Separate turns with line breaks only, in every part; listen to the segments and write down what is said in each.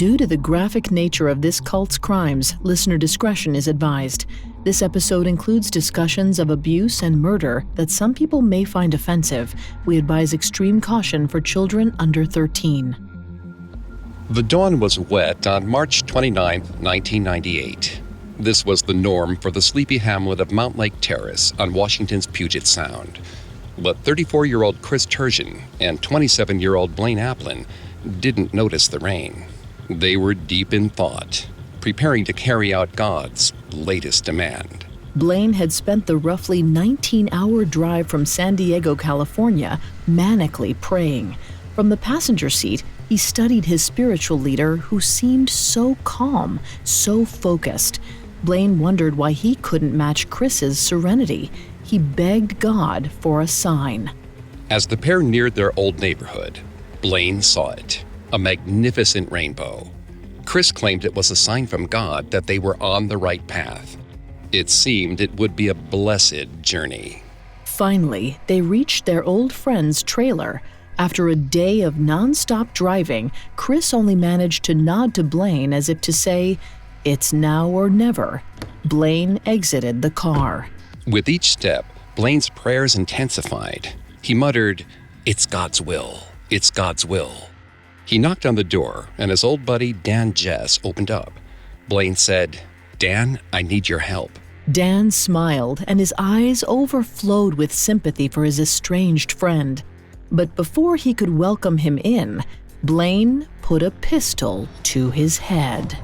Due to the graphic nature of this cult's crimes, listener discretion is advised. This episode includes discussions of abuse and murder that some people may find offensive. We advise extreme caution for children under 13.
The dawn was wet on March 29, 1998. This was the norm for the sleepy hamlet of Mount Lake Terrace on Washington's Puget Sound. But 34-year-old Chris Turgeon and 27-year-old Blaine Applin didn't notice the rain. They were deep in thought, preparing to carry out God's latest demand.
Blaine had spent the roughly 19-hour drive from San Diego, California, manically praying. From the passenger seat, he studied his spiritual leader, who seemed so calm, so focused. Blaine wondered why he couldn't match Chris's serenity. He begged God for a sign.
As the pair neared their old neighborhood, Blaine saw it, a magnificent rainbow. Chris claimed it was a sign from God that they were on the right path. It seemed it would be a blessed journey.
Finally, they reached their old friend's trailer. After a day of non-stop driving, Chris only managed to nod to Blaine as if to say, "It's now or never." Blaine exited the car.
With each step, Blaine's prayers intensified. He muttered, "It's God's will. It's God's will." He knocked on the door, and his old buddy Dan Jess opened up. Blaine said, "Dan, I need your help."
Dan smiled, and his eyes overflowed with sympathy for his estranged friend. But before he could welcome him in, Blaine put a pistol to his head.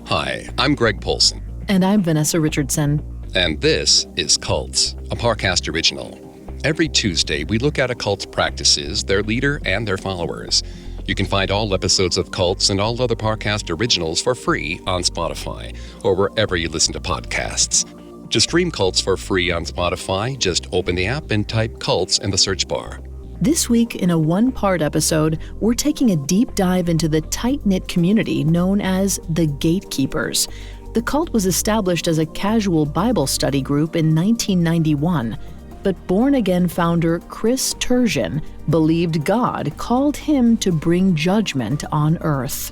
Hi, I'm Greg Polson.
And I'm Vanessa Richardson.
And this is Cults, a Parcast original. Every Tuesday, we look at a cult's practices, their leader, and their followers. You can find all episodes of Cults and all other Parcast originals for free on Spotify or wherever you listen to podcasts. To stream Cults for free on Spotify, just open the app and type Cults in the search bar.
This week, in a one-part episode, we're taking a deep dive into the tight-knit community known as the Gatekeepers. The cult was established as a casual Bible study group in 1991, but born-again founder Chris Turgeon believed God called him to bring judgment on earth.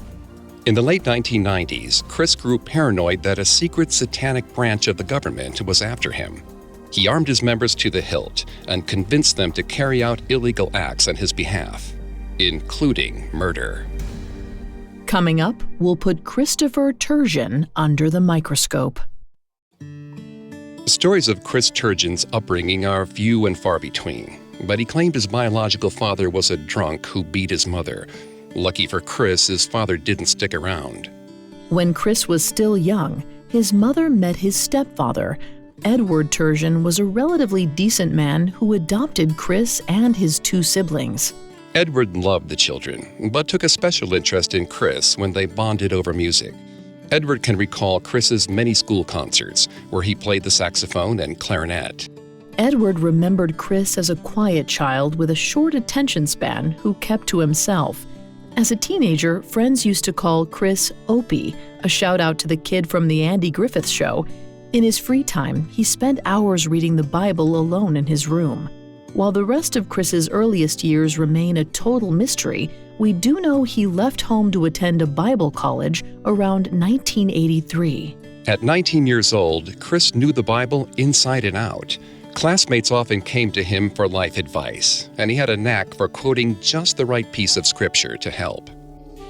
In the late 1990s, Chris grew paranoid that a secret satanic branch of the government was after him. He armed his members to the hilt and convinced them to carry out illegal acts on his behalf, including murder.
Coming up, we'll put Christopher Turgeon under the microscope.
Stories of Chris Turgeon's upbringing are few and far between, but he claimed his biological father was a drunk who beat his mother. Lucky for Chris, his father didn't stick around.
When Chris was still young, his mother met his stepfather. Edward Turgeon was a relatively decent man who adopted Chris and his two siblings.
Edward loved the children, but took a special interest in Chris when they bonded over music. Edward can recall Chris's many school concerts where he played the saxophone and clarinet.
Edward remembered Chris as a quiet child with a short attention span who kept to himself. As a teenager, friends used to call Chris Opie, a shout-out to the kid from the Andy Griffith Show. In his free time, he spent hours reading the Bible alone in his room. While the rest of Chris's earliest years remain a total mystery, we do know he left home to attend a Bible college around 1983.
At 19 years old, Chris knew the Bible inside and out. Classmates often came to him for life advice, and he had a knack for quoting just the right piece of scripture to help.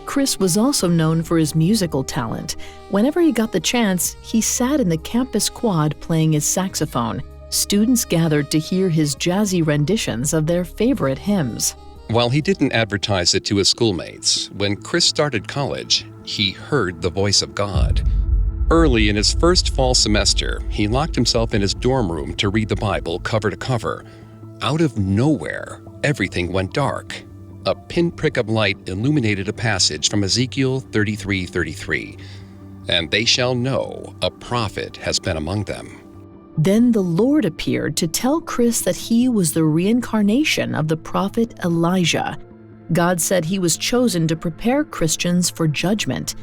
Chris was also known for his musical talent. Whenever he got the chance, he sat in the campus quad playing his saxophone. Students gathered to hear his jazzy renditions of their favorite hymns.
While he didn't advertise it to his schoolmates, when Chris started college, he heard the voice of God. Early in his first fall semester, he locked himself in his dorm room to read the Bible cover to cover. Out of nowhere, everything went dark. A pinprick of light illuminated a passage from Ezekiel 33:33. And they shall know a prophet has been among them.
Then the Lord appeared to tell Chris that he was the reincarnation of the prophet Elijah. God said he was chosen to prepare Christians for judgment.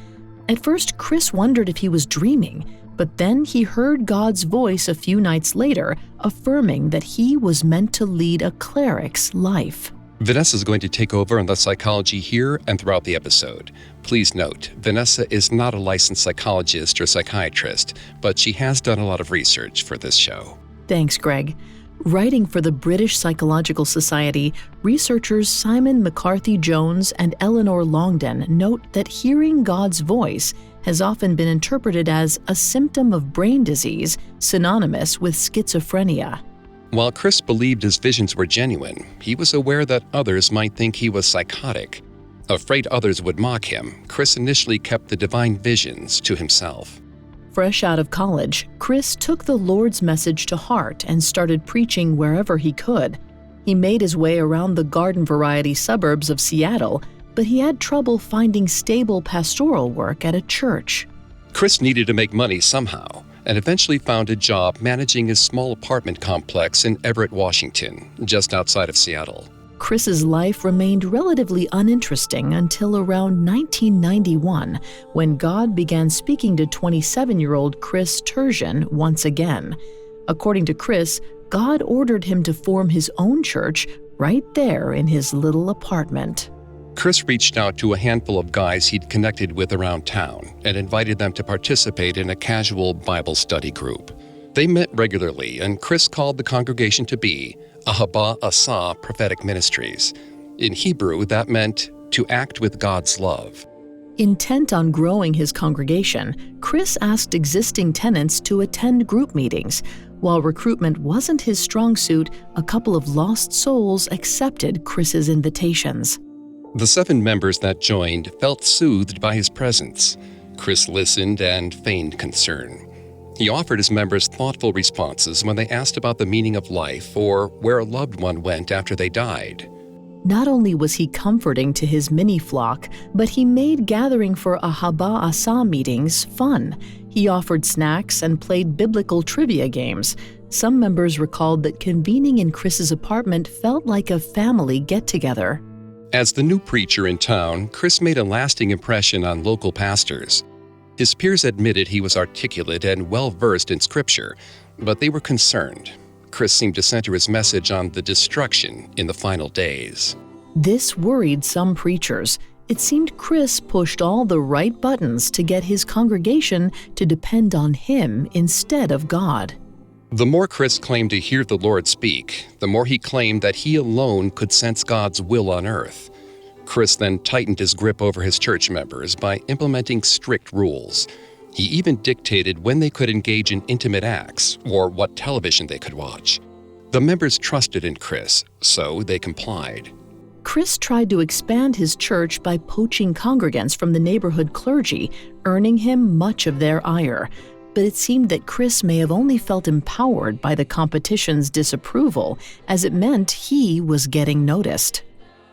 At first, Chris wondered if he was dreaming, But then he heard God's voice a few nights later, affirming that he was meant to lead a cleric's life.
Vanessa is going to take over on the psychology here and throughout the episode. Please note, Vanessa is not a licensed psychologist or psychiatrist, but she has done a lot of research for this show.
Thanks, Greg. Writing for the British Psychological Society, researchers Simon McCarthy-Jones and Eleanor Longden note that hearing God's voice has often been interpreted as a symptom of brain disease synonymous with schizophrenia.
While Chris believed his visions were genuine, he was aware that others might think he was psychotic. Afraid others would mock him, Chris initially kept the divine visions to himself.
Fresh out of college, Chris took the Lord's message to heart and started preaching wherever he could. He made his way around the garden-variety suburbs of Seattle, but he had trouble finding stable pastoral work at a church.
Chris needed to make money somehow, and eventually found a job managing his small apartment complex in Everett, Washington, just outside of Seattle.
Chris's life remained relatively uninteresting until around 1991, when God began speaking to 27-year-old Chris Turgeon once again. According to Chris, God ordered him to form his own church right there in his little apartment.
Chris reached out to a handful of guys he'd connected with around town and invited them to participate in a casual Bible study group. They met regularly, and Chris called the congregation to be Ahaba Asa Prophetic Ministries. In Hebrew, that meant to act with God's love.
Intent on growing his congregation, Chris asked existing tenants to attend group meetings. While recruitment wasn't his strong suit, a couple of lost souls accepted Chris's invitations.
The 7 members that joined felt soothed by his presence. Chris listened and feigned concern. He offered his members thoughtful responses when they asked about the meaning of life or where a loved one went after they died.
Not only was he comforting to his mini-flock, but he made gathering for Ahaba Asa meetings fun. He offered snacks and played biblical trivia games. Some members recalled that convening in Chris's apartment felt like a family get-together.
As the new preacher in town, Chris made a lasting impression on local pastors. His peers admitted he was articulate and well-versed in Scripture, but they were concerned. Chris seemed to center his message on the destruction in the final days.
This worried some preachers. It seemed Chris pushed all the right buttons to get his congregation to depend on him instead of God.
The more Chris claimed to hear the Lord speak, the more he claimed that he alone could sense God's will on earth. Chris then tightened his grip over his church members by implementing strict rules. He even dictated when they could engage in intimate acts or what television they could watch. The members trusted in Chris, so they complied.
Chris tried to expand his church by poaching congregants from the neighborhood clergy, earning him much of their ire. But it seemed that Chris may have only felt empowered by the competition's disapproval, as it meant he was getting noticed.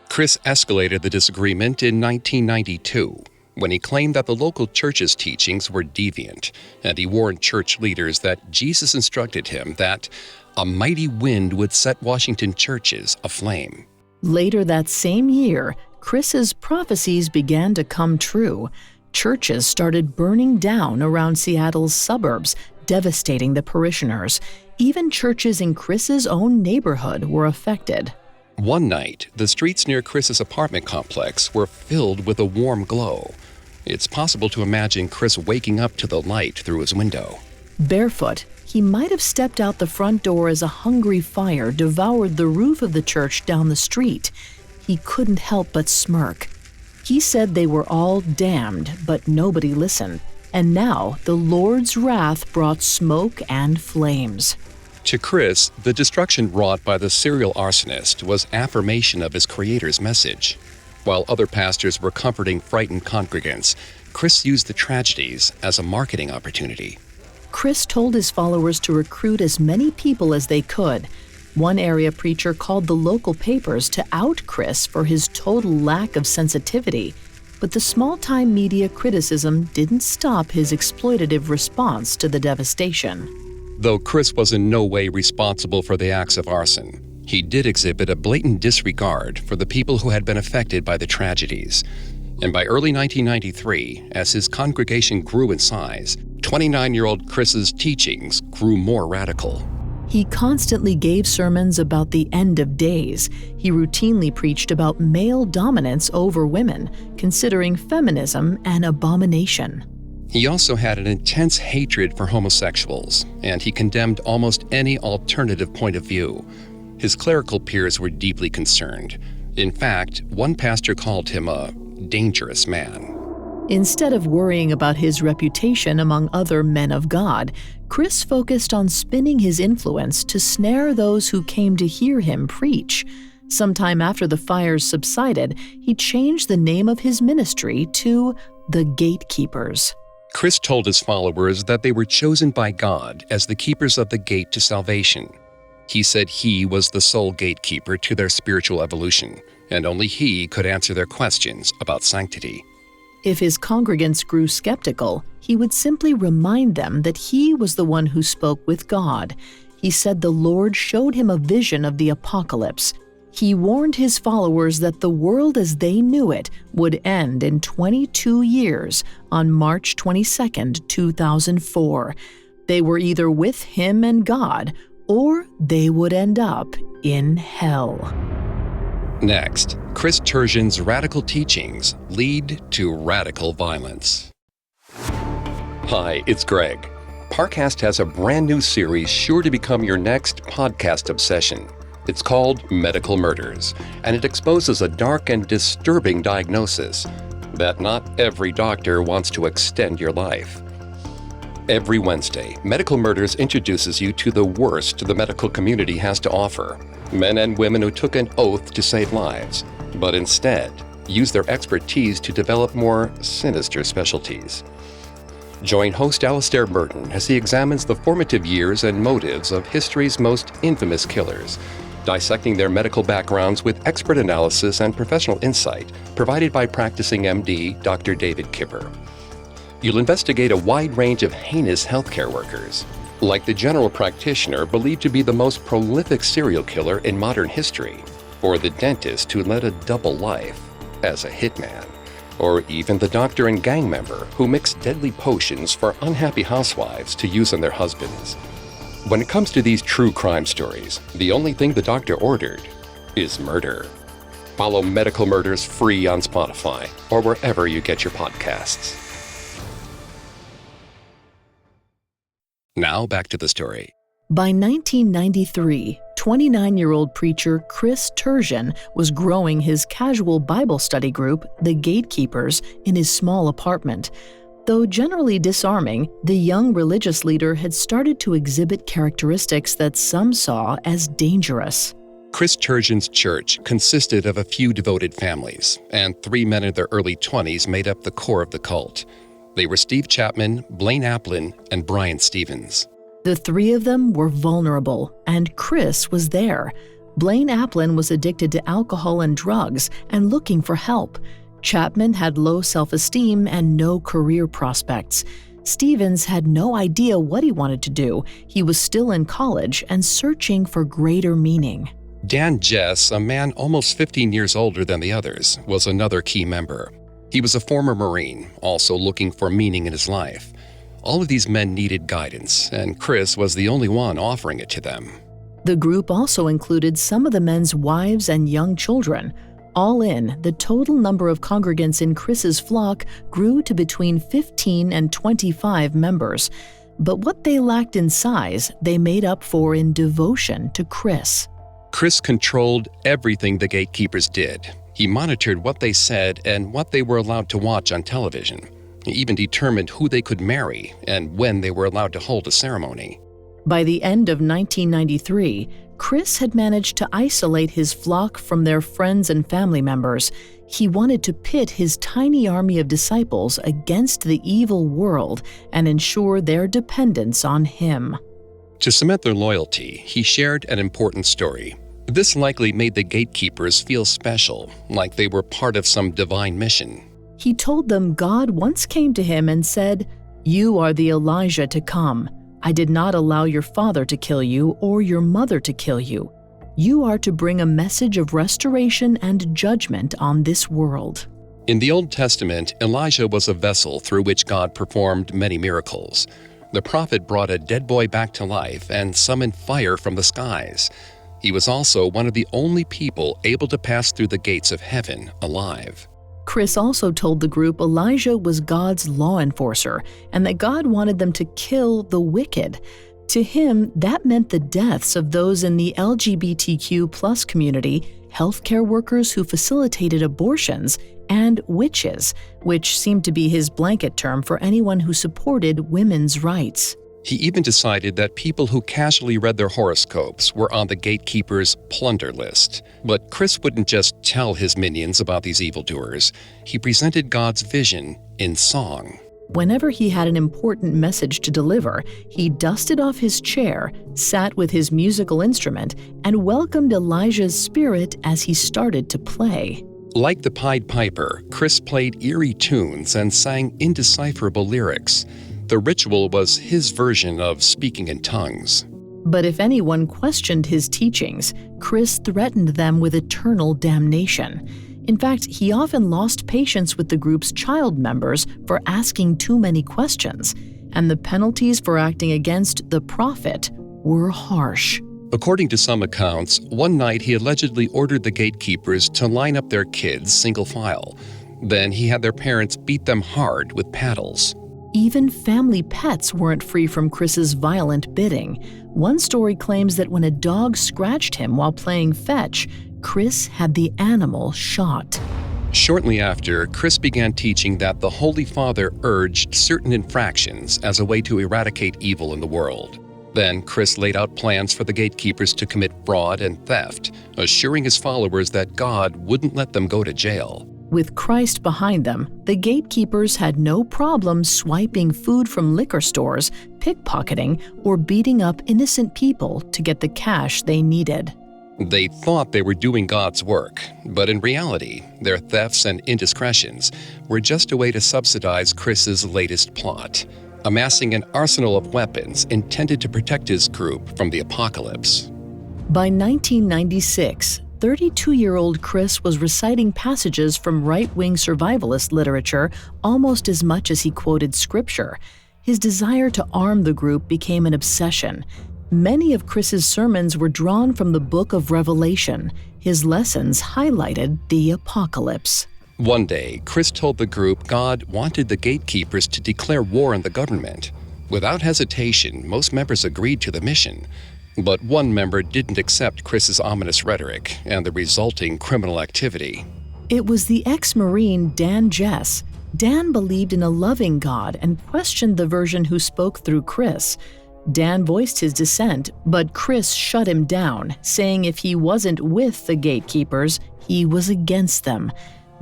Chris escalated the disagreement in 1992, when he claimed that the local church's teachings were deviant, and he warned church leaders that Jesus instructed him that a mighty wind would set Washington churches aflame.
Later that same year, Chris's prophecies began to come true. Churches started burning down around Seattle's suburbs, devastating the parishioners. Even churches in Chris's own neighborhood were affected.
One night, the streets near Chris's apartment complex were filled with a warm glow. It's possible to imagine Chris waking up to the light through his window.
Barefoot, he might have stepped out the front door as a hungry fire devoured the roof of the church down the street. He couldn't help but smirk. He said they were all damned, but nobody listened. And now the Lord's wrath brought smoke and flames.
To Chris, the destruction wrought by the serial arsonist was affirmation of his Creator's message. While other pastors were comforting frightened congregants, Chris used the tragedies as a marketing opportunity.
Chris told his followers to recruit as many people as they could. One area preacher called the local papers to out Chris for his total lack of sensitivity. But the small-time media criticism didn't stop his exploitative response to the devastation.
Though Chris was in no way responsible for the acts of arson, he did exhibit a blatant disregard for the people who had been affected by the tragedies. And by early 1993, as his congregation grew in size, 29-year-old Chris's teachings grew more radical.
He constantly gave sermons about the end of days. He routinely preached about male dominance over women, considering feminism an abomination.
He also had an intense hatred for homosexuals, and he condemned almost any alternative point of view. His clerical peers were deeply concerned. In fact, one pastor called him a dangerous man.
Instead of worrying about his reputation among other men of God, Chris focused on spinning his influence to snare those who came to hear him preach. Sometime after the fires subsided, he changed the name of his ministry to the Gatekeepers.
Chris told his followers that they were chosen by God as the keepers of the gate to salvation. He said he was the sole gatekeeper to their spiritual evolution, and only he could answer their questions about sanctity.
If his congregants grew skeptical, he would simply remind them that he was the one who spoke with God. He said the Lord showed him a vision of the apocalypse. He warned his followers that the world as they knew it would end in 22 years on March 22, 2004. They were either with him and God, or they would end up in hell.
Next, Chris Turgeon's radical teachings lead to radical violence. Hi, it's Greg. Parcast has a brand new series sure to become your next podcast obsession. It's called Medical Murders, and it exposes a dark and disturbing diagnosis that not every doctor wants to extend your life. Every Wednesday, Medical Murders introduces you to the worst the medical community has to offer. Men and women who took an oath to save lives, but instead use their expertise to develop more sinister specialties. Join host Alastair Merton as he examines the formative years and motives of history's most infamous killers, dissecting their medical backgrounds with expert analysis and professional insight provided by practicing MD Dr. David Kipper. You'll investigate a wide range of heinous healthcare workers, like the general practitioner believed to be the most prolific serial killer in modern history, or the dentist who led a double life as a hitman, or even the doctor and gang member who mixed deadly potions for unhappy housewives to use on their husbands. When it comes to these true crime stories, the only thing the doctor ordered is murder. Follow Medical Murders free on Spotify or wherever you get your podcasts. Now back to the story.
By 1993, 29-year-old preacher Chris Turgeon was growing his casual Bible study group, the Gatekeepers, in his small apartment. Though generally disarming, the young religious leader had started to exhibit characteristics that some saw as dangerous.
Chris Turgeon's church consisted of a few devoted families, and 3 men in their early 20s made up the core of the cult. They were Steve Chapman, Blaine Applin, and Brian Stevens.
The 3 of them were vulnerable, and Chris was there. Blaine Applin was addicted to alcohol and drugs and looking for help. Chapman had low self-esteem and no career prospects. Stevens had no idea what he wanted to do. He was still in college and searching for greater meaning.
Dan Jess, a man almost 15 years older than the others, was another key member. He was a former Marine, also looking for meaning in his life. All of these men needed guidance, and Chris was the only one offering it to them.
The group also included some of the men's wives and young children. All in, the total number of congregants in Chris's flock grew to between 15 and 25 members. But what they lacked in size, they made up for in devotion to Chris.
Chris controlled everything the Gatekeepers did. He monitored what they said and what they were allowed to watch on television. He even determined who they could marry and when they were allowed to hold a ceremony.
By the end of 1993, Chris had managed to isolate his flock from their friends and family members. He wanted to pit his tiny army of disciples against the evil world and ensure their dependence on him.
To cement their loyalty, he shared an important story. This likely made the Gatekeepers feel special, like they were part of some divine mission.
He told them God once came to him and said, "You are the Elijah to come. I did not allow your father to kill you or your mother to kill you. You are to bring a message of restoration and judgment on this world."
In the Old Testament, Elijah was a vessel through which God performed many miracles. The prophet brought a dead boy back to life and summoned fire from the skies. He was also one of the only people able to pass through the gates of heaven alive.
Chris also told the group Elijah was God's law enforcer and that God wanted them to kill the wicked. To him, that meant the deaths of those in the LGBTQ+ community, healthcare workers who facilitated abortions, and witches, which seemed to be his blanket term for anyone who supported women's rights.
He even decided that people who casually read their horoscopes were on the Gatekeepers' plunder list. But Chris wouldn't just tell his minions about these evildoers. He presented God's vision in song.
Whenever he had an important message to deliver, he dusted off his chair, sat with his musical instrument, and welcomed Elijah's spirit as he started to play.
Like the Pied Piper, Chris played eerie tunes and sang indecipherable lyrics. The ritual was his version of speaking in tongues.
But if anyone questioned his teachings, Chris threatened them with eternal damnation. In fact, he often lost patience with the group's child members for asking too many questions, and the penalties for acting against the prophet were harsh.
According to some accounts, one night he allegedly ordered the gatekeepers to line up their kids single file. Then he had their parents beat them hard with paddles.
Even family pets weren't free from Chris's violent bidding. One story claims that when a dog scratched him while playing fetch, Chris had the animal shot.
Shortly after, Chris began teaching that the Holy Father urged certain infractions as a way to eradicate evil in the world. Then Chris laid out plans for the gatekeepers to commit fraud and theft, assuring his followers that God wouldn't let them go to jail.
With Christ behind them, the gatekeepers had no problem swiping food from liquor stores, pickpocketing, or beating up innocent people to get the cash they needed.
They thought they were doing God's work, but in reality, their thefts and indiscretions were just a way to subsidize Chris's latest plot, amassing an arsenal of weapons intended to protect his group from the apocalypse.
By 1996, 32-year-old Chris was reciting passages from right-wing survivalist literature almost as much as he quoted scripture. His desire to arm the group became an obsession. Many of Chris's sermons were drawn from the book of Revelation. His lessons highlighted the apocalypse.
One day, Chris told the group God wanted the gatekeepers to declare war on the government. Without hesitation, most members agreed to the mission. But one member didn't accept Chris's ominous rhetoric and the resulting criminal activity.
It was the ex-Marine Dan Jess. Dan believed in a loving God and questioned the version who spoke through Chris. Dan voiced his dissent, but Chris shut him down, saying if he wasn't with the gatekeepers, he was against them.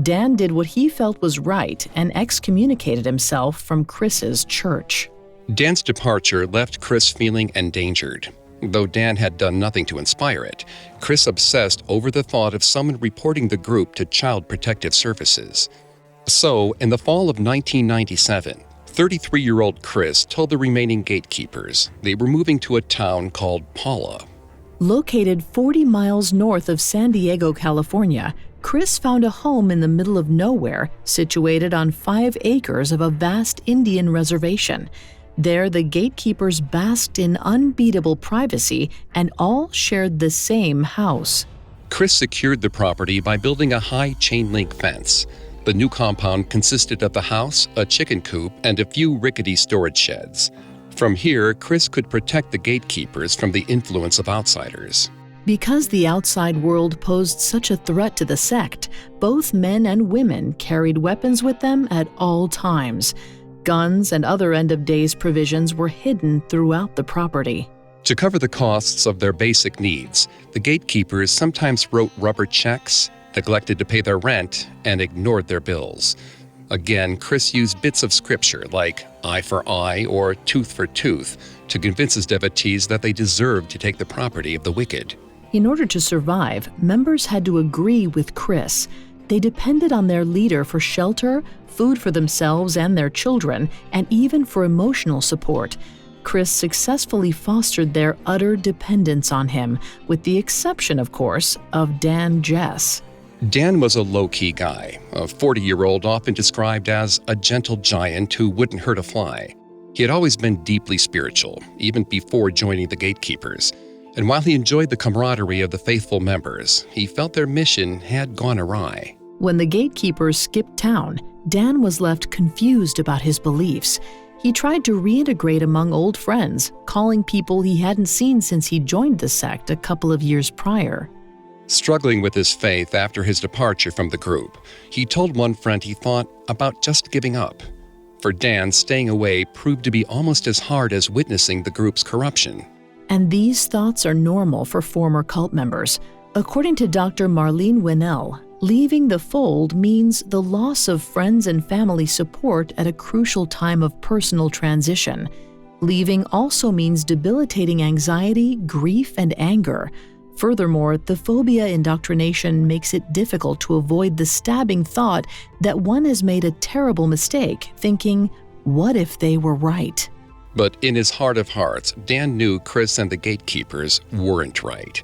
Dan did what he felt was right and excommunicated himself from Chris's church.
Dan's departure left Chris feeling endangered. Though Dan had done nothing to inspire it, Chris obsessed over the thought of someone reporting the group to Child Protective Services. So, in the fall of 1997, 33-year-old Chris told the remaining gatekeepers they were moving to a town called Paula.
Located 40 miles north of San Diego, California, Chris found a home in the middle of nowhere, situated on 5 acres of a vast Indian reservation. There, the gatekeepers basked in unbeatable privacy and all shared the same house.
Chris secured the property by building a high chain-link fence. The new compound consisted of the house, a chicken coop, and a few rickety storage sheds. From here, Chris could protect the gatekeepers from the influence of outsiders.
Because the outside world posed such a threat to the sect, both men and women carried weapons with them at all times. Guns and other end-of-days provisions were hidden throughout the property.
To cover the costs of their basic needs, the gatekeepers sometimes wrote rubber checks, neglected to pay their rent, and ignored their bills. Again, Chris used bits of scripture like eye for eye or tooth for tooth to convince his devotees that they deserved to take the property of the wicked.
In order to survive, members had to agree with Chris. They depended on their leader for shelter, food for themselves and their children, and even for emotional support. Chris successfully fostered their utter dependence on him, with the exception, of course, of Dan Jess.
Dan was a low-key guy, a 40-year-old often described as a gentle giant who wouldn't hurt a fly. He had always been deeply spiritual, even before joining the Gatekeepers. And while he enjoyed the camaraderie of the faithful members, he felt their mission had gone awry.
When the Gatekeepers skipped town, Dan was left confused about his beliefs. He tried to reintegrate among old friends, calling people he hadn't seen since he joined the sect a couple of years prior.
Struggling with his faith after his departure from the group, he told one friend he thought about just giving up. For Dan, staying away proved to be almost as hard as witnessing the group's corruption.
And these thoughts are normal for former cult members. According to Dr. Marlene Winnell, leaving the fold means the loss of friends and family support at a crucial time of personal transition. Leaving also means debilitating anxiety, grief, and anger. Furthermore, the phobia indoctrination makes it difficult to avoid the stabbing thought that one has made a terrible mistake, thinking, what if they were right?
But in his heart of hearts, Dan knew Chris and the Gatekeepers weren't right.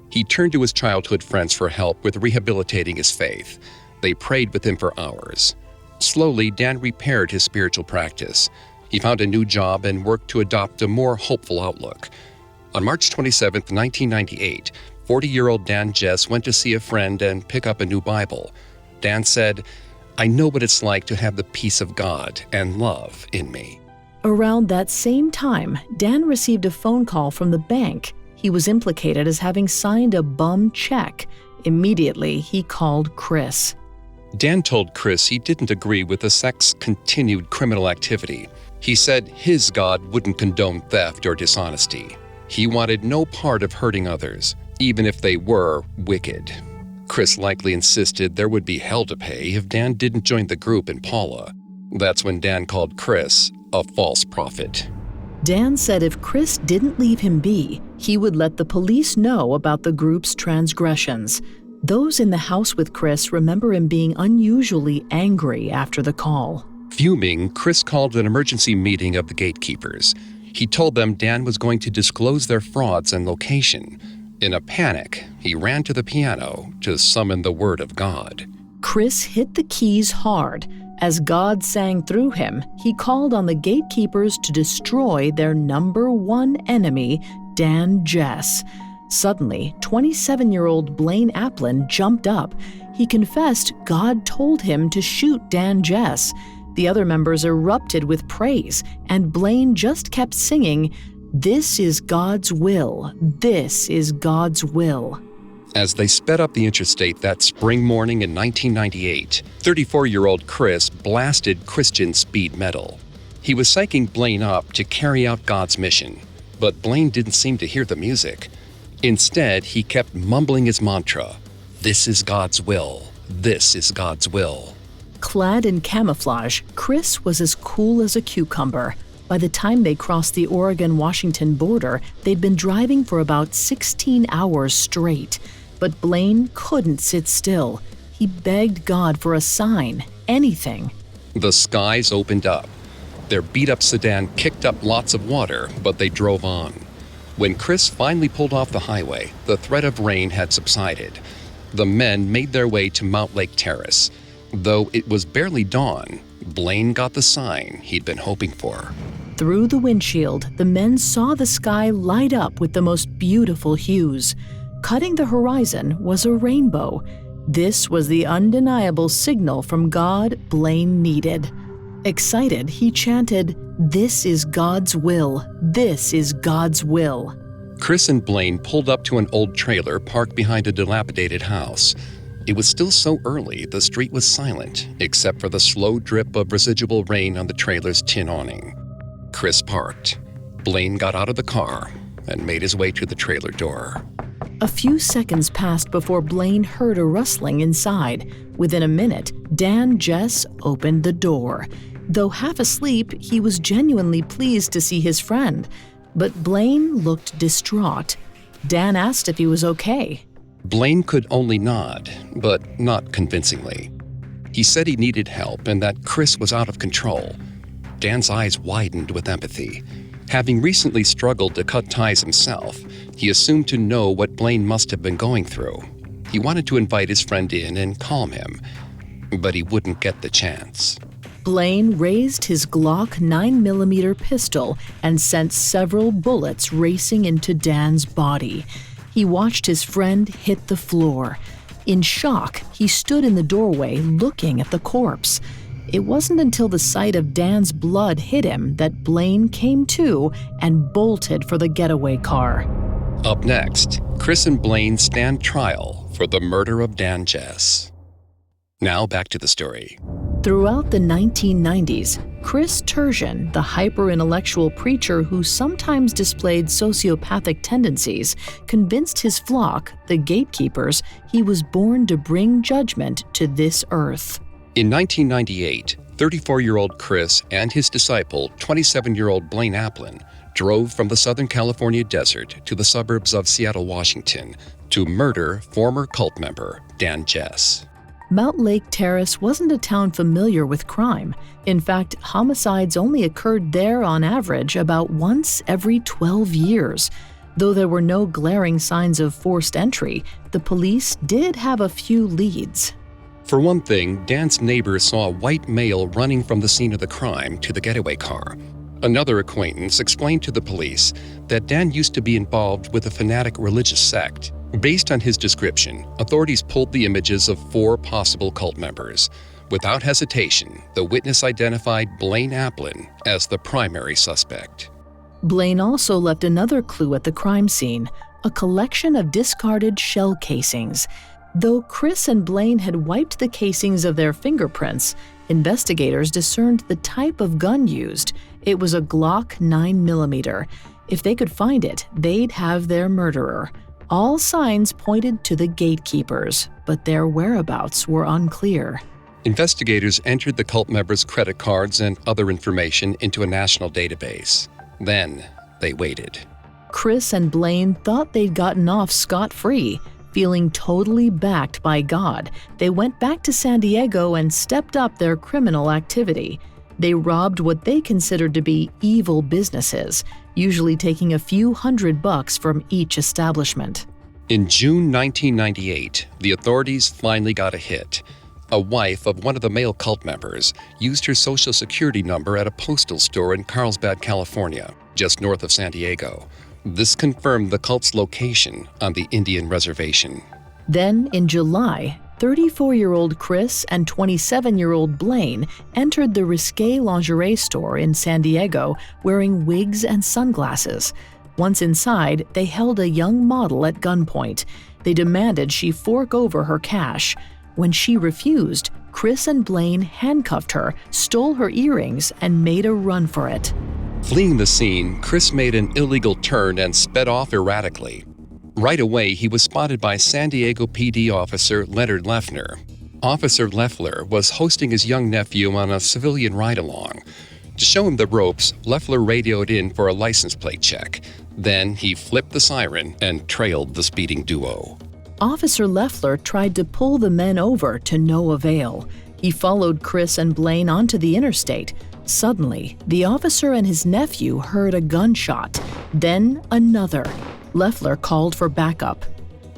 He turned to his childhood friends for help with rehabilitating his faith. They prayed with him for hours. Slowly, Dan repaired his spiritual practice. He found a new job and worked to adopt a more hopeful outlook. On March 27, 1998, 40-year-old Dan Jess went to see a friend and pick up a new Bible. Dan said, "I know what it's like to have the peace of God and love in me."
Around that same time, Dan received a phone call from the bank. He was implicated as having signed a bum check. Immediately, he called Chris.
Dan told Chris he didn't agree with the sect's continued criminal activity. He said his God wouldn't condone theft or dishonesty. He wanted no part of hurting others, even if they were wicked. Chris likely insisted there would be hell to pay if Dan didn't join the group in Paula. That's when Dan called Chris a false prophet.
Dan said if Chris didn't leave him be, he would let the police know about the group's transgressions. Those in the house with Chris remember him being unusually angry after the call.
Fuming, Chris called an emergency meeting of the Gatekeepers. He told them Dan was going to disclose their frauds and location. In a panic, he ran to the piano to summon the word of God.
Chris hit the keys hard. As God sang through him, he called on the Gatekeepers to destroy their number one enemy, Dan Jess. Suddenly, 27-year-old Blaine Applin jumped up. He confessed God told him to shoot Dan Jess. The other members erupted with praise, and Blaine just kept singing, "This is God's will. This is God's will."
As they sped up the interstate that spring morning in 1998, 34-year-old Chris blasted Christian speed metal. He was psyching Blaine up to carry out God's mission, but Blaine didn't seem to hear the music. Instead, he kept mumbling his mantra, "This is God's will. This is God's will."
Clad in camouflage, Chris was as cool as a cucumber. By the time they crossed the Oregon-Washington border, they'd been driving for about 16 hours straight. But Blaine couldn't sit still. He begged God for a sign, anything.
The skies opened up. Their beat-up sedan kicked up lots of water, but they drove on. When Chris finally pulled off the highway, the threat of rain had subsided. The men made their way to Mount Lake Terrace. Though it was barely dawn, Blaine got the sign he'd been hoping for.
Through the windshield, the men saw the sky light up with the most beautiful hues. Cutting the horizon was a rainbow. This was the undeniable signal from God Blaine needed. Excited, he chanted, "This is God's will. This is God's will."
Chris and Blaine pulled up to an old trailer parked behind a dilapidated house. It was still so early, the street was silent, except for the slow drip of residual rain on the trailer's tin awning. Chris parked. Blaine got out of the car and made his way to the trailer door.
A few seconds passed before Blaine heard a rustling inside. Within a minute, Dan Jess opened the door. Though half asleep, he was genuinely pleased to see his friend. But Blaine looked distraught. Dan asked if he was okay.
Blaine could only nod, but not convincingly. He said he needed help and that Chris was out of control. Dan's eyes widened with empathy. Having recently struggled to cut ties himself, he assumed to know what Blaine must have been going through. He wanted to invite his friend in and calm him, but he wouldn't get the chance.
Blaine raised his Glock 9mm pistol and sent several bullets racing into Dan's body. He watched his friend hit the floor. In shock, he stood in the doorway looking at the corpse. It wasn't until the sight of Dan's blood hit him that Blaine came to and bolted for the getaway car.
Up next, Chris and Blaine stand trial for the murder of Dan Jess. Now back to the story.
Throughout the 1990s, Chris Turgeon, the hyper-intellectual preacher who sometimes displayed sociopathic tendencies, convinced his flock, the Gatekeepers, he was born to bring judgment to this earth.
In 1998, 34-year-old Chris and his disciple, 27-year-old Blaine Applin, drove from the Southern California desert to the suburbs of Seattle, Washington, to murder former cult member Dan Jess.
Mount Lake Terrace wasn't a town familiar with crime. In fact, homicides only occurred there on average about once every 12 years. Though there were no glaring signs of forced entry, the police did have a few leads.
For one thing, Dan's neighbor saw a white male running from the scene of the crime to the getaway car. Another acquaintance explained to the police that Dan used to be involved with a fanatic religious sect. Based on his description, authorities pulled the images of 4 possible cult members. Without hesitation, the witness identified Blaine Applin as the primary suspect.
Blaine also left another clue at the crime scene, a collection of discarded shell casings. Though Chris and Blaine had wiped the casings of their fingerprints, investigators discerned the type of gun used. It was a Glock 9mm. If they could find it, they'd have their murderer. All signs pointed to the Gatekeepers, but their whereabouts were unclear.
Investigators entered the cult members' credit cards and other information into a national database. Then they waited.
Chris and Blaine thought they'd gotten off scot-free. Feeling totally backed by God, they went back to San Diego and stepped up their criminal activity. They robbed what they considered to be evil businesses, usually taking a few $100 from each establishment.
In June 1998, the authorities finally got a hit. A wife of one of the male cult members used her Social Security number at a postal store in Carlsbad, California, just north of San Diego. This confirmed the cult's location on the Indian reservation.
Then, in July, 34-year-old Chris and 27-year-old Blaine entered the risque lingerie store in San Diego wearing wigs and sunglasses. Once inside, they held a young model at gunpoint. They demanded she fork over her cash. When she refused, Chris and Blaine handcuffed her, stole her earrings, and made a run for it.
Fleeing the scene, Chris made an illegal turn and sped off erratically. Right away, he was spotted by San Diego PD officer Leonard Leffler. Officer Leffler was hosting his young nephew on a civilian ride-along. To show him the ropes, Leffler radioed in for a license plate check. Then he flipped the siren and trailed the speeding duo.
Officer Leffler tried to pull the men over to no avail. He followed Chris and Blaine onto the interstate. Suddenly, the officer and his nephew heard a gunshot, then another. Leffler called for backup.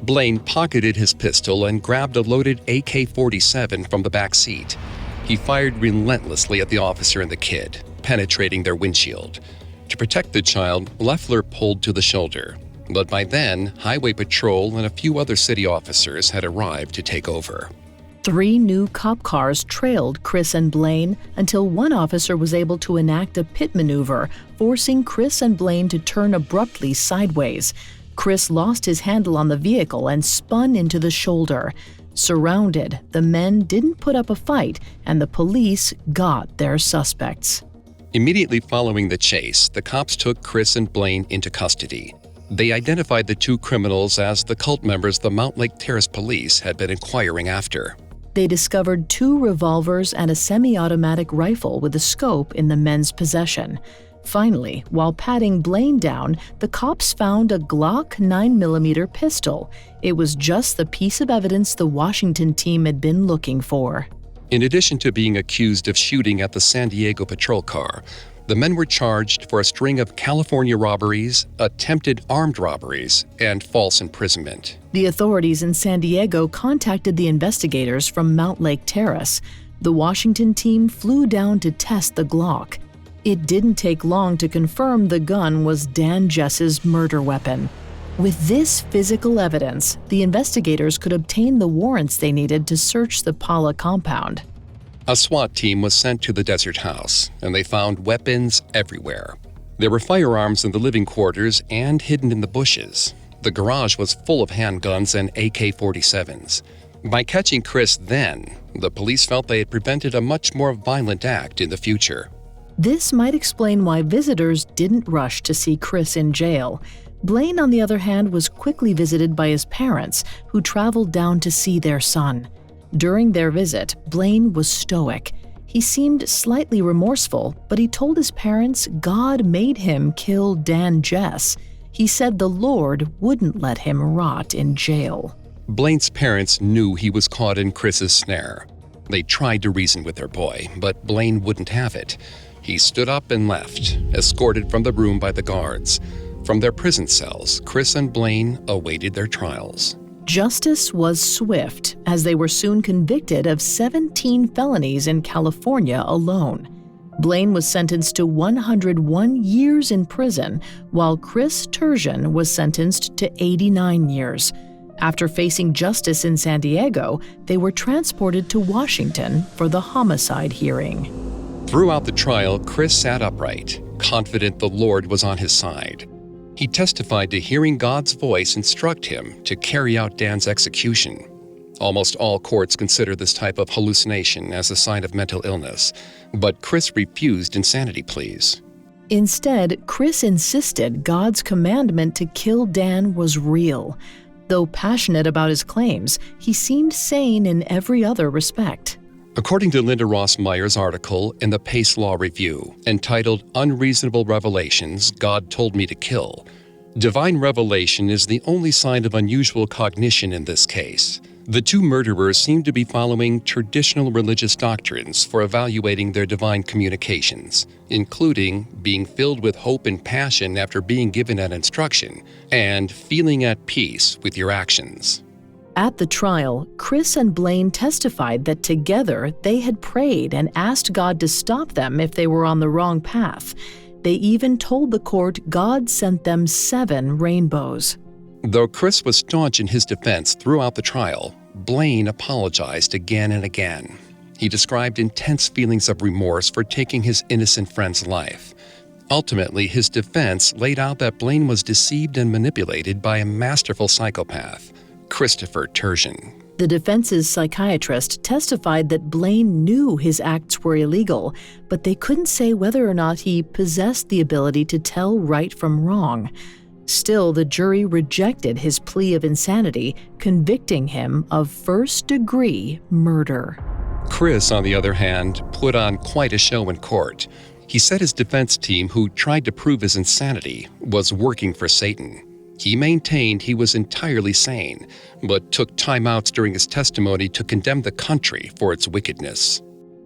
Blaine pocketed his pistol and grabbed a loaded AK-47 from the back seat. He fired relentlessly at the officer and the kid, penetrating their windshield. To protect the child, Leffler pulled to the shoulder. But by then, Highway Patrol and a few other city officers had arrived to take over.
3 new cop cars trailed Chris and Blaine until one officer was able to enact a pit maneuver, forcing Chris and Blaine to turn abruptly sideways. Chris lost his handle on the vehicle and spun into the shoulder. Surrounded, the men didn't put up a fight, and the police got their suspects.
Immediately following the chase, the cops took Chris and Blaine into custody. They identified the 2 criminals as the cult members the Mount Lake Terrace police had been inquiring after.
They discovered 2 revolvers and a semi-automatic rifle with a scope in the men's possession. Finally, while patting Blaine down, the cops found a Glock 9mm pistol. It was just the piece of evidence the Washington team had been looking for.
In addition to being accused of shooting at the San Diego patrol car, The men were charged for a string of California robberies, attempted armed robberies, and false imprisonment.
The authorities in San Diego contacted the investigators from Mount Lake Terrace. The Washington team flew down to test the Glock. It didn't take long to confirm the gun was Dan Jess's murder weapon. With this physical evidence, the investigators could obtain the warrants they needed to search the Pala compound.
A SWAT team was sent to the desert house, and they found weapons everywhere. There were firearms in the living quarters and hidden in the bushes. The garage was full of handguns and AK-47s. By catching Chris then, the police felt they had prevented a much more violent act in the future.
This might explain why visitors didn't rush to see Chris in jail. Blaine, on the other hand, was quickly visited by his parents, who traveled down to see their son. During their visit, Blaine was stoic. He seemed slightly remorseful, but he told his parents God made him kill Dan Jess. He said the Lord wouldn't let him rot in jail.
Blaine's parents knew he was caught in Chris's snare. They tried to reason with their boy, but Blaine wouldn't have it. He stood up and left, escorted from the room by the guards. From their prison cells, Chris and Blaine awaited their trials.
Justice was swift, as they were soon convicted of 17 felonies in California alone. Blaine was sentenced to 101 years in prison, while Chris Turgeon was sentenced to 89 years. After facing justice in San Diego, they were transported to Washington for the homicide hearing.
Throughout the trial, Chris sat upright, confident the Lord was on his side. He testified to hearing God's voice instruct him to carry out Dan's execution. Almost all courts consider this type of hallucination as a sign of mental illness, but Chris refused insanity pleas.
Instead, Chris insisted God's commandment to kill Dan was real. Though passionate about his claims, he seemed sane in every other respect.
According to Linda Ross Meyer's article in the Pace Law Review, entitled Unreasonable Revelations God Told Me to Kill, divine revelation is the only sign of unusual cognition in this case. The two murderers seem to be following traditional religious doctrines for evaluating their divine communications, including being filled with hope and passion after being given an instruction, and feeling at peace with your actions.
At the trial, Chris and Blaine testified that together they had prayed and asked God to stop them if they were on the wrong path. They even told the court God sent them 7 rainbows.
Though Chris was staunch in his defense throughout the trial, Blaine apologized again and again. He described intense feelings of remorse for taking his innocent friend's life. Ultimately, his defense laid out that Blaine was deceived and manipulated by a masterful psychopath, Chris Turgeon.
The defense's psychiatrist testified that Blaine knew his acts were illegal, but they couldn't say whether or not he possessed the ability to tell right from wrong. Still, the jury rejected his plea of insanity, convicting him of first-degree murder.
Chris, on the other hand, put on quite a show in court. He said his defense team, who tried to prove his insanity, was working for Satan. He maintained he was entirely sane, but took timeouts during his testimony to condemn the country for its wickedness.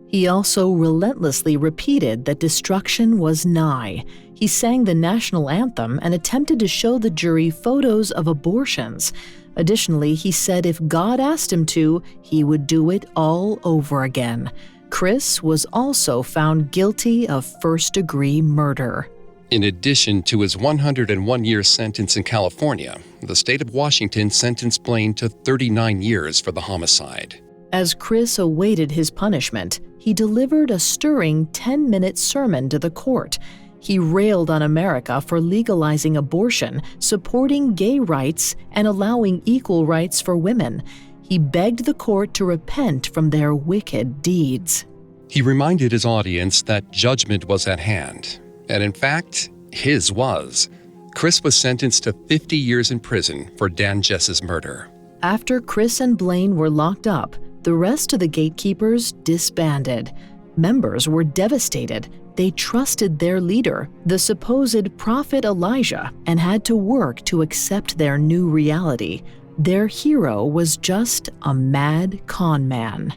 He also relentlessly repeated that destruction was nigh. He sang the national anthem and attempted to show the jury photos of abortions. Additionally, he said if God asked him to, he would do it all over again. Chris was also found guilty of first-degree murder.
In addition to his 101-year sentence in California, the state of Washington sentenced Blaine to 39 years for the homicide.
As Chris awaited his punishment, he delivered a stirring 10-minute sermon to the court. He railed on America for legalizing abortion, supporting gay rights, and allowing equal rights for women. He begged the court to repent from their wicked deeds.
He reminded his audience that judgment was at hand. And in fact, his was. Chris was sentenced to 50 years in prison for Dan Jess's murder.
After Chris and Blaine were locked up, the rest of the Gatekeepers disbanded. Members were devastated. They trusted their leader, the supposed prophet Elijah, and had to work to accept their new reality. Their hero was just a mad con man.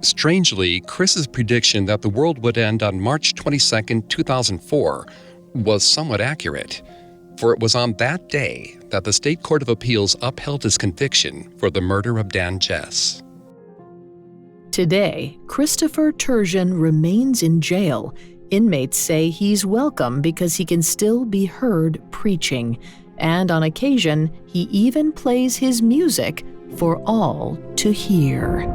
Strangely, Chris's prediction that the world would end on March 22, 2004 was somewhat accurate, for it was on that day that the State Court of Appeals upheld his conviction for the murder of Dan Jess.
Today, Christopher Turgeon remains in jail. Inmates say he's welcome because he can still be heard preaching, and on occasion, he even plays his music for all to hear.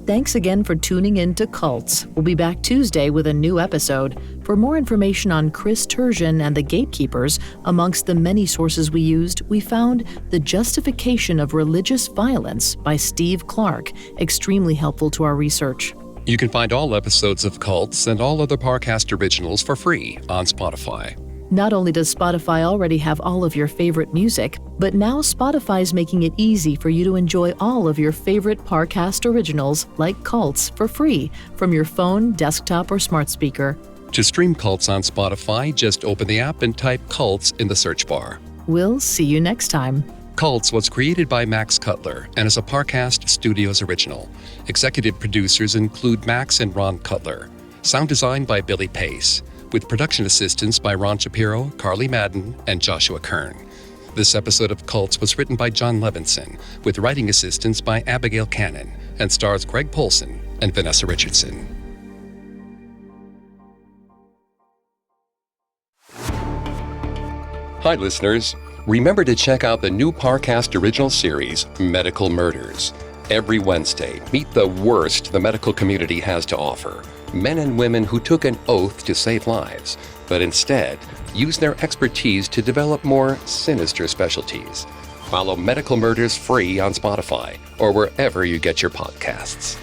Thanks again for tuning in to Cults. We'll be back Tuesday with a new episode. For more information on Chris Turgeon and the Gatekeepers, amongst the many sources we used, we found The Justification of Religious Violence by Steve Clark, extremely helpful to our research.
You can find all episodes of Cults and all other Parcast originals for free on Spotify.
Not only does Spotify already have all of your favorite music, but now Spotify's making it easy for you to enjoy all of your favorite Parcast originals, like Cults, for free from your phone, desktop, or smart speaker.
To stream Cults on Spotify, just open the app and type Cults in the search bar.
We'll see you next time.
Cults was created by Max Cutler and is a Parcast Studios original. Executive producers include Max and Ron Cutler. Sound design by Billy Pace, with production assistance by Ron Shapiro, Carly Madden, and Joshua Kern. This episode of Cults was written by John Levinson, with writing assistance by Abigail Cannon, and stars Greg Polson and Vanessa Richardson. Hi, listeners. Remember to check out the new Parcast original series, Medical Murders. Every Wednesday, meet the worst the medical community has to offer. Men and women who took an oath to save lives, but instead used their expertise to develop more sinister specialties. Follow Medical Murders free on Spotify or wherever you get your podcasts.